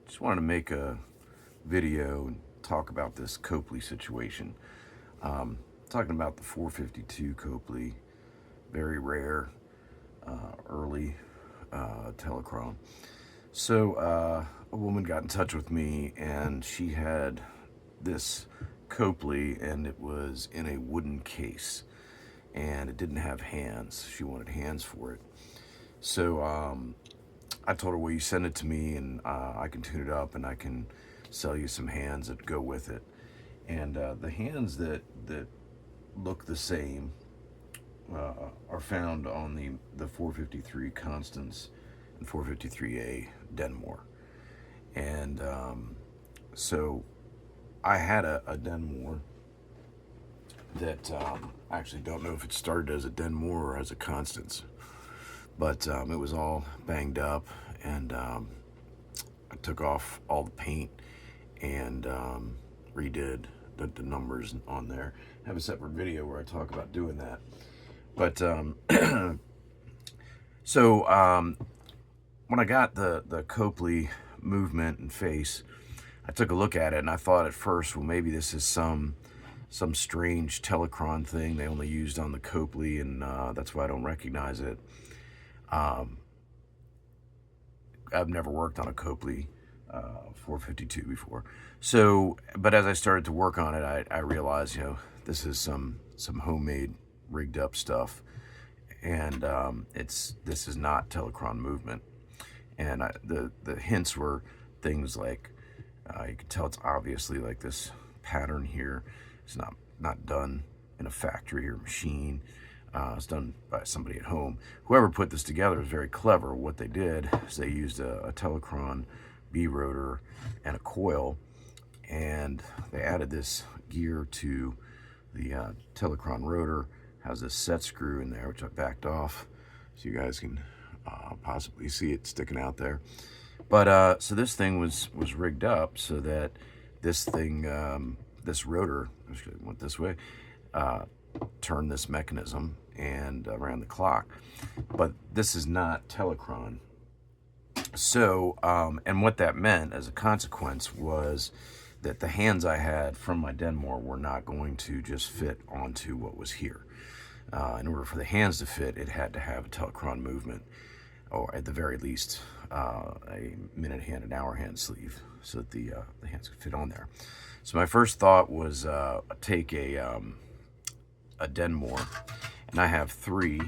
Just wanted to make a video and talk about this Copley situation. Talking about the 452 Copley, very rare, early Telechron. So a woman got in touch with me, and she had this Copley, and it was in a wooden case, and it didn't have hands. She wanted hands for it. So I told her, well, you send it to me, and I can tune it up, and I can sell you some hands that go with it. And the hands that look the same are found on the 453 Constance and 453A Denmore. And so I had a Denmore that I actually don't know if it started as a Denmore or as a Constance, but it was all banged up, and I took off all the paint and redid the numbers on there. I have a separate video where I talk about doing that. But so when I got the Copley movement and face, I took a look at it, and I thought at first, well, maybe this is some strange Telechron thing they only used on the Copley, and that's why I don't recognize it. I've never worked on a Copley 452 before. So, but as I started to work on it, I realized, this is some homemade rigged up stuff, and this is not Telechron movement. And the hints were things like, you can tell it's obviously like this pattern here. It's not done in a factory or machine. It's done by somebody at home. Whoever put this together is very clever. What they did is they used a Telechron B rotor and a coil, and they added this gear to the Telechron rotor. Has this set screw in there, which I backed off so you guys can possibly see it sticking out there. But so this thing was rigged up so that this thing, this rotor, actually went this way, turn this mechanism and around the clock. But this is not Telechron. So, and what that meant as a consequence was that the hands I had from my Denmore were not going to just fit onto what was here. In order for the hands to fit, it had to have a Telechron movement, or at the very least, a minute hand and hour hand sleeve, so that the hands could fit on there. So my first thought was take a Denmore, and I have three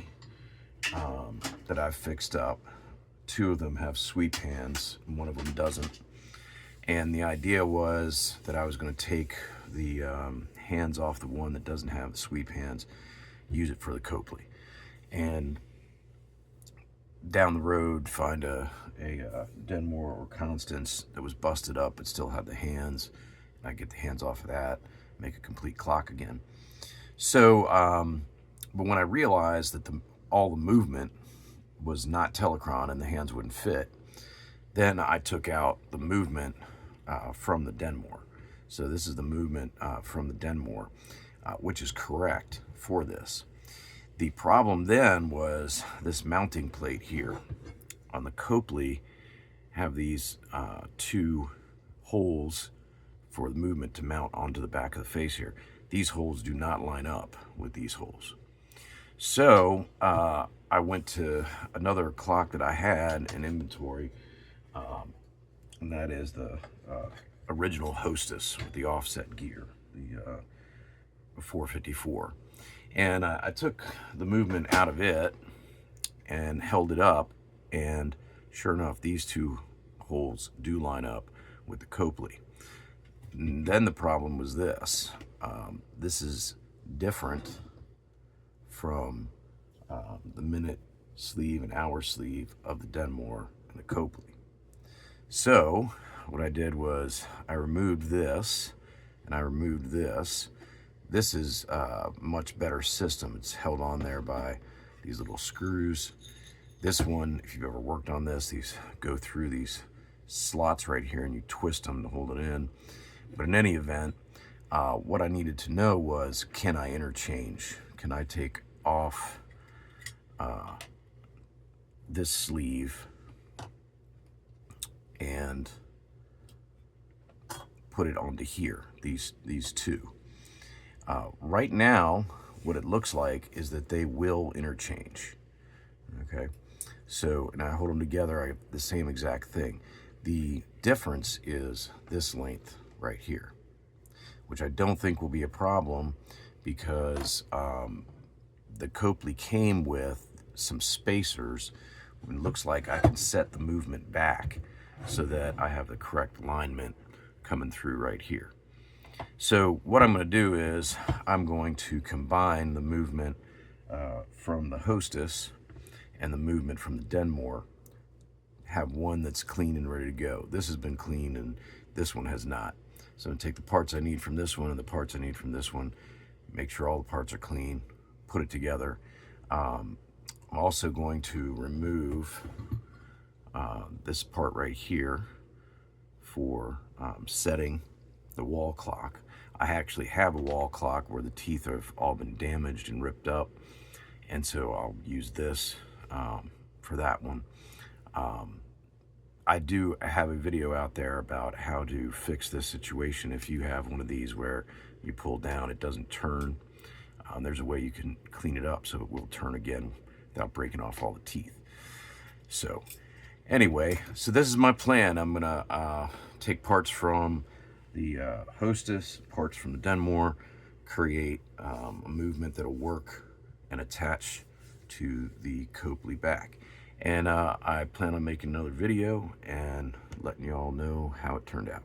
that I've fixed up. Two of them have sweep hands, and one of them doesn't. And the idea was that I was going to take the hands off the one that doesn't have the sweep hands, use it for the Copley, and down the road find a Denmore or Constance that was busted up but still had the hands, and I get the hands off of that, make a complete clock again. So, but when I realized that all the movement was not Telechron and the hands wouldn't fit, then I took out the movement from the Denmore. So this is the movement from the Denmore, which is correct for this. The problem then was this mounting plate here. On the Copley, have these two holes for the movement to mount onto the back of the face here. These holes do not line up with these holes. So I went to another clock that I had in inventory, and that is the original Hostess with the offset gear, the 454. And I took the movement out of it and held it up, and sure enough, these two holes do line up with the Copley. And then the problem was this. This is different from the minute sleeve and hour sleeve of the Denmore and the Copley. So what I did was I removed this, and I removed this. This is a much better system. It's held on there by these little screws. This one, if you've ever worked on this, these go through these slots right here, and you twist them to hold it in. But in any event, what I needed to know was, can I interchange? Can I take off this sleeve and put it onto here, these two. Right now, what it looks like is that they will interchange. Okay, so, and I hold them together, I have the same exact thing. The difference is this length right here, which I don't think will be a problem because the Copley came with some spacers. It looks like I can set the movement back so that I have the correct alignment coming through right here. So what I'm going to do is I'm going to combine the movement from the Hostess and the movement from the Denmore, have one that's clean and ready to go. This has been clean and this one has not. So I'm going to take the parts I need from this one and the parts I need from this one, make sure all the parts are clean, put it together. I'm also going to remove this part right here for setting the wall clock. I actually have a wall clock where the teeth have all been damaged and ripped up, and so I'll use this for that one. I do have a video out there about how to fix this situation if you have one of these where you pull down, it doesn't turn. There's a way you can clean it up so it will turn again without breaking off all the teeth. So anyway, so this is my plan. I'm gonna take parts from the Hostess, parts from the Denmore, create a movement that'll work and attach to the Copley back. And I plan on making another video and letting you all know how it turned out.